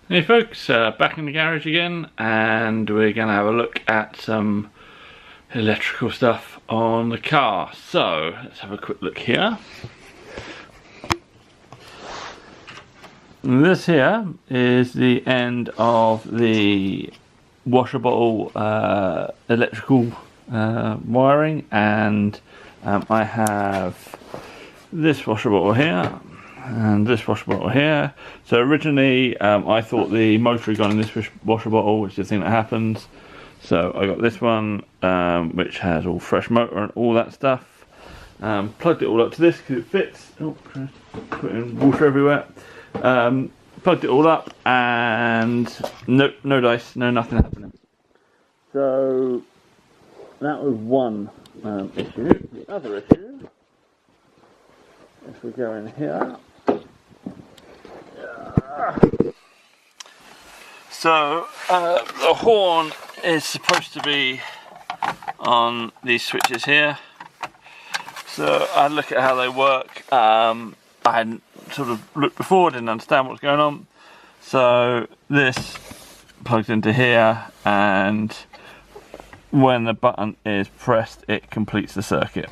Hey folks, back in the garage again, and we're going to have a look at some electrical stuff on the car. So let's have a quick look here. This here is the end of the washer bottle electrical wiring, and I have this washer bottle here and this washer bottle here. So originally I thought the motor had gone in this washer bottle, which is the thing that happens. So I got this one which has all fresh motor and all that stuff. Plugged it all up to this because it fits. Oh, putting water everywhere. Plugged it all up and no dice, no nothing happening. So that was one issue. The other issue, if we go in here. So the horn is supposed to be on these switches here. So I look at how they work. I hadn't sort of looked before, didn't understand what was going on. So this plugs into here, and when the button is pressed, it completes the circuit.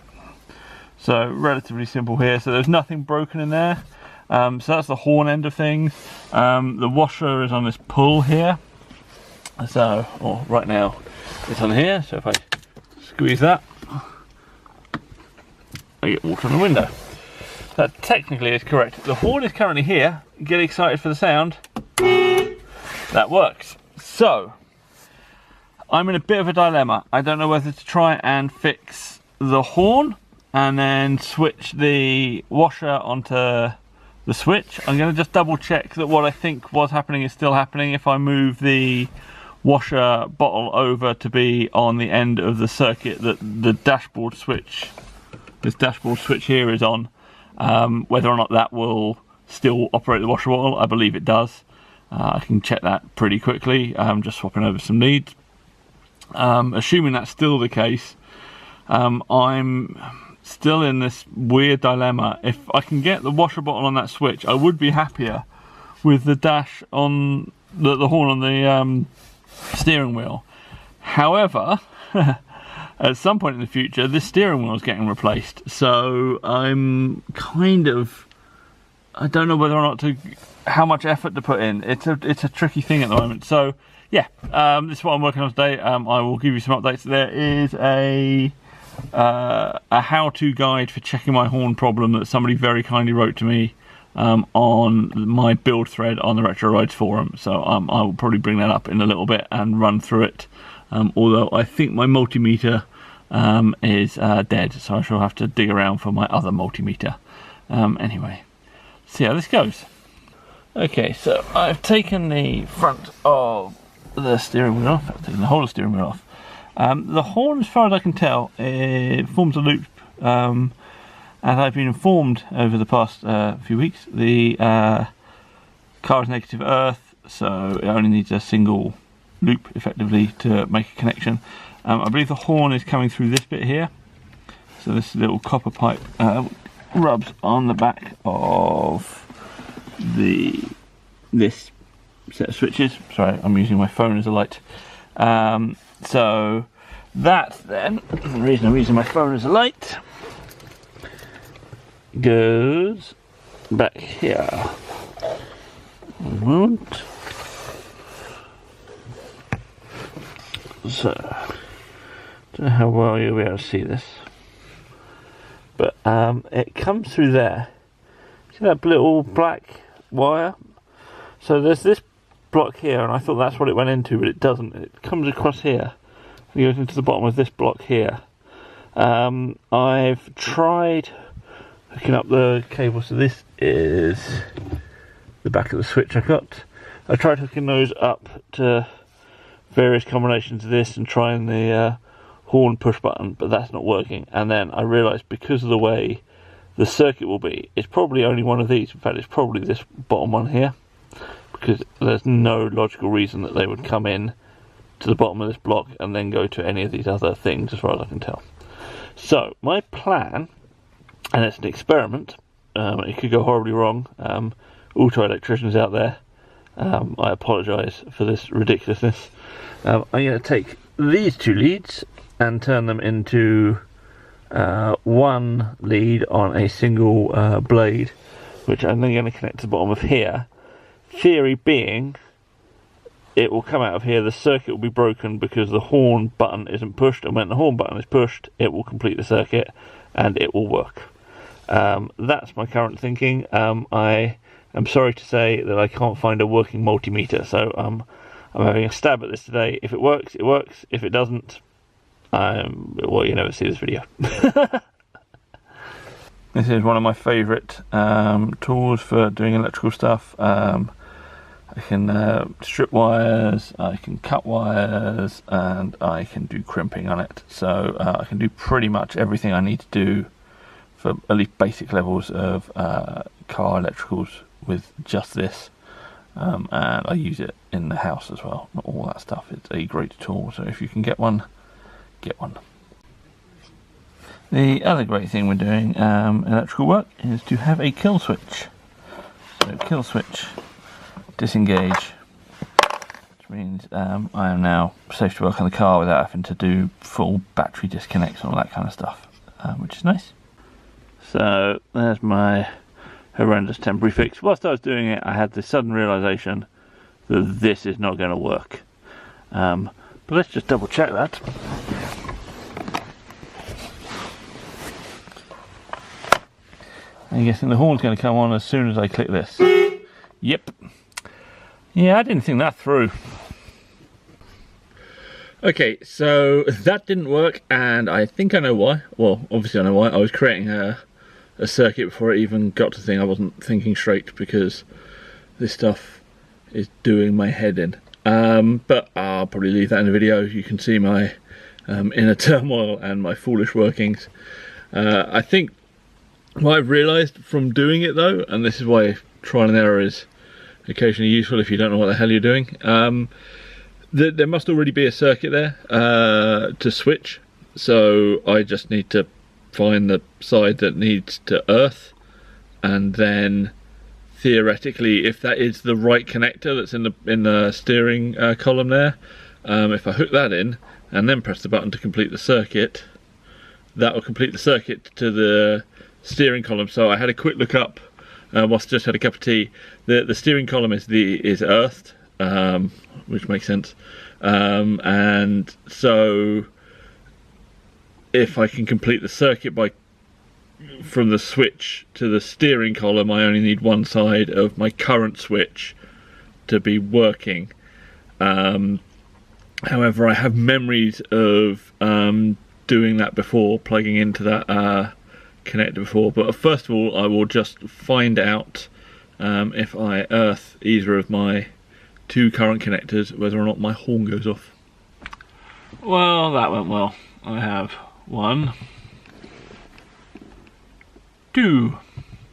So relatively simple here. So there's nothing broken in there. So that's the horn end of things. The washer is on this pull here. So, right now it's on here. So if I squeeze that, I get water on the window. That technically is correct. The horn is currently here. Get excited for the sound. That works. So I'm in a bit of a dilemma. I don't know whether to try and fix the horn and then switch the washer onto the switch. I'm going to just double check that what I think was happening is still happening. If I move the washer bottle over to be on the end of the circuit that the dashboard switch, this dashboard switch here is on, whether or not that will still operate the washer bottle. I believe it does. I can check that pretty quickly. I'm just swapping over some leads. Assuming that's still the case, I'm still in this weird dilemma. If I can get the washer bottle on that switch, I would be happier with the dash on the horn on the steering wheel. However, at some point in the future, this steering wheel is getting replaced. So I'm kind of, I don't know whether or not to, how much effort to put in. It's a tricky thing at the moment. So yeah, this is what I'm working on today. I will give you some updates. There is a how-to guide for checking my horn problem that somebody very kindly wrote to me on my build thread on the Retro Rides forum. So I will probably bring that up in a little bit and run through it. Although I think my multimeter is dead, so I shall have to dig around for my other multimeter. Anyway, see how this goes. Okay, so I've taken the front of the steering wheel off. I've taken the whole of the steering wheel off. The horn, as far as I can tell, it forms a loop, and I've been informed over the past few weeks the car is negative earth, so it only needs a single loop effectively to make a connection. I believe the horn is coming through this bit here, so this little copper pipe rubs on the back of this set of switches. Sorry, I'm using my phone as a light. So that then, the reason I'm using my phone as a light, goes back here. One moment. So, don't know how well you'll be able to see this, but it comes through there. See that little black wire? So there's this block here, and I thought that's what it went into, but it doesn't. It comes across here and goes into the bottom of this block here. I've tried hooking up the cable, so this is the back of the switch I've got. I tried hooking those up to various combinations of this and trying the horn push button, but that's not working. And then I realised, because of the way the circuit will be, it's probably only one of these. In fact, it's probably this bottom one here, because there's no logical reason that they would come in to the bottom of this block and then go to any of these other things, as far as I can tell. So my plan, and it's an experiment, it could go horribly wrong, auto electricians out there, I apologise for this ridiculousness. I'm going to take these two leads and turn them into one lead on a single blade, which I'm then going to connect to the bottom of here. Theory being, it will come out of here, the circuit will be broken because the horn button isn't pushed, and when the horn button is pushed, it will complete the circuit and it will work. That's my current thinking. I am sorry to say that I can't find a working multimeter, so I'm having a stab at this today. If it works, it works. If it doesn't, well, you never see this video. This is one of my favourite tools for doing electrical stuff. I can strip wires, I can cut wires, and I can do crimping on it. So I can do pretty much everything I need to do for at least basic levels of car electricals with just this. And I use it in the house as well, not all that stuff. It's a great tool, so if you can get one, get one. The other great thing we're doing in electrical work is to have a kill switch. So kill switch, disengage, which means I am now safe to work on the car without having to do full battery disconnects and all that kind of stuff, which is nice. So there's my horrendous temporary fix. Whilst I was doing it, I had this sudden realisation that this is not going to work. But let's just double check that. I'm guessing the horn's going to come on as soon as I click this. Yep. Yeah, I didn't think that through. Okay, so that didn't work, and I think I know why. Well, obviously I know why. I was creating a circuit before it even got to the thing. I wasn't thinking straight because this stuff is doing my head in. But I'll probably leave that in the video. You can see my inner turmoil and my foolish workings. I think what I've realised from doing it though, and this is why trial and error is occasionally useful if you don't know what the hell you're doing, there must already be a circuit there to switch, so I just need to find the side that needs to earth, and then theoretically, if that is the right connector that's in the steering column there, if I hook that in and then press the button to complete the circuit, that will complete the circuit to the steering column. So I had a quick look up whilst I just had a cup of tea. The steering column is earthed, which makes sense, and so if I can complete the circuit from the switch to the steering column, I only need one side of my current switch to be working. However, I have memories of doing that before, plugging into that connector before, but first of all I will just find out if I earth either of my two current connectors, whether or not my horn goes off. Well, that went well. I have 1, 2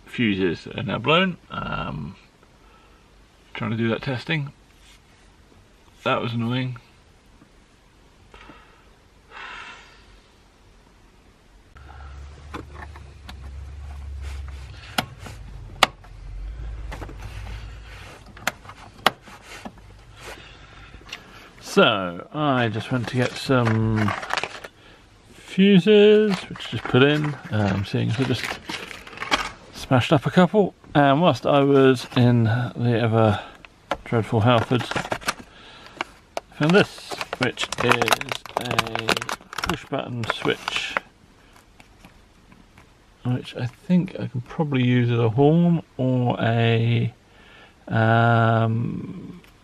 fuses are now blown. Trying to do that testing. That was annoying. So I just went to get some fuses, which I just put in, seeing as I just smashed up a couple. And whilst I was in the ever dreadful Halfords, I found this, which is a push button switch, which I think I can probably use as a horn or a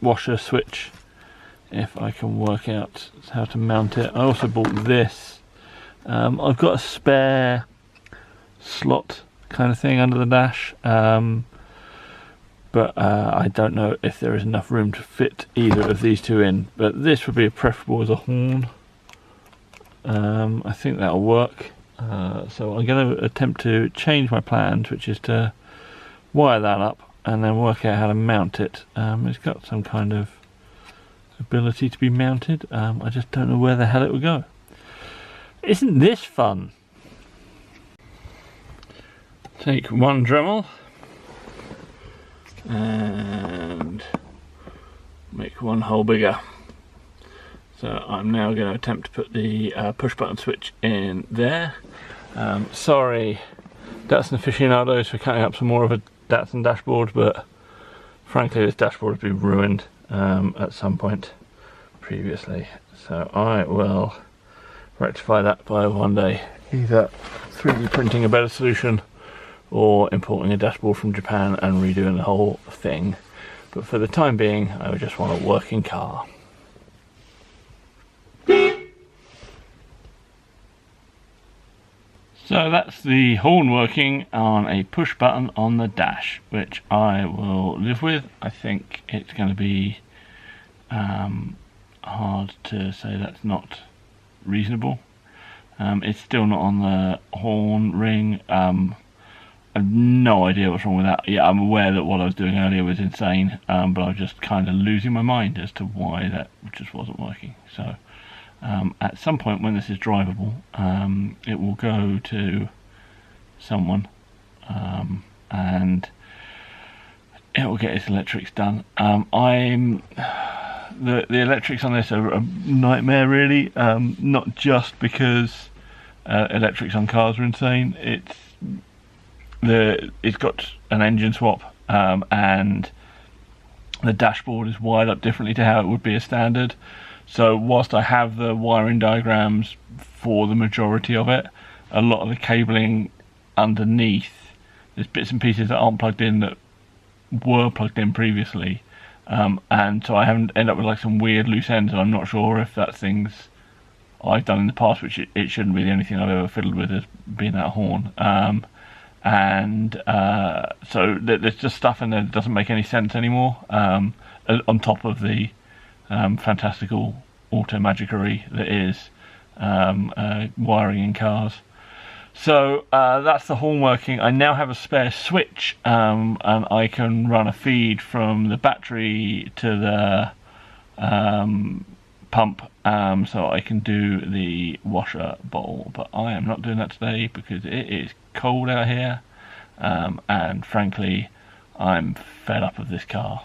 washer switch, if I can work out how to mount it. I also bought this. I've got a spare slot kind of thing under the dash, but I don't know if there is enough room to fit either of these two in, but this would be preferable as a horn. I think that'll work. So I'm going to attempt to change my plans, which is to wire that up and then work out how to mount it. It's got some kind of ability to be mounted. I just don't know where the hell it will go. Isn't this fun? Take one Dremel and make one hole bigger. So I'm now going to attempt to put the push button switch in there. Sorry Datsun aficionados for cutting up some more of a Datsun dashboard, but frankly this dashboard has been ruined at some point previously. So I will rectify that by one day, either 3D printing a better solution or importing a dashboard from Japan and redoing the whole thing. But for the time being, I just want a working car. So that's the horn working on a push button on the dash, which I will live with. I think it's going to be hard to say that's not reasonable. It's still not on the horn ring. I have no idea what's wrong with that. Yeah, I'm aware that what I was doing earlier was insane, but I was just kind of losing my mind as to why that just wasn't working. So at some point when this is drivable, it will go to someone and it will get its electrics done. The electrics on this are a nightmare really, not just because electrics on cars are insane. It's got an engine swap, and the dashboard is wired up differently to how it would be a standard. So whilst I have the wiring diagrams for the majority of it, a lot of the cabling underneath, there's bits and pieces that aren't plugged in that were plugged in previously, and so I haven't ended up with like some weird loose ends, and I'm not sure if that's things I've done in the past, which it shouldn't be the only thing I've ever fiddled with as being that horn. So there's just stuff in there that doesn't make any sense anymore, on top of the fantastical auto magicery that is wiring in cars. So that's the horn working. I now have a spare switch, and I can run a feed from the battery to the pump, so I can do the washer bowl. But I am not doing that today because it is cold out here, and frankly I'm fed up of this car.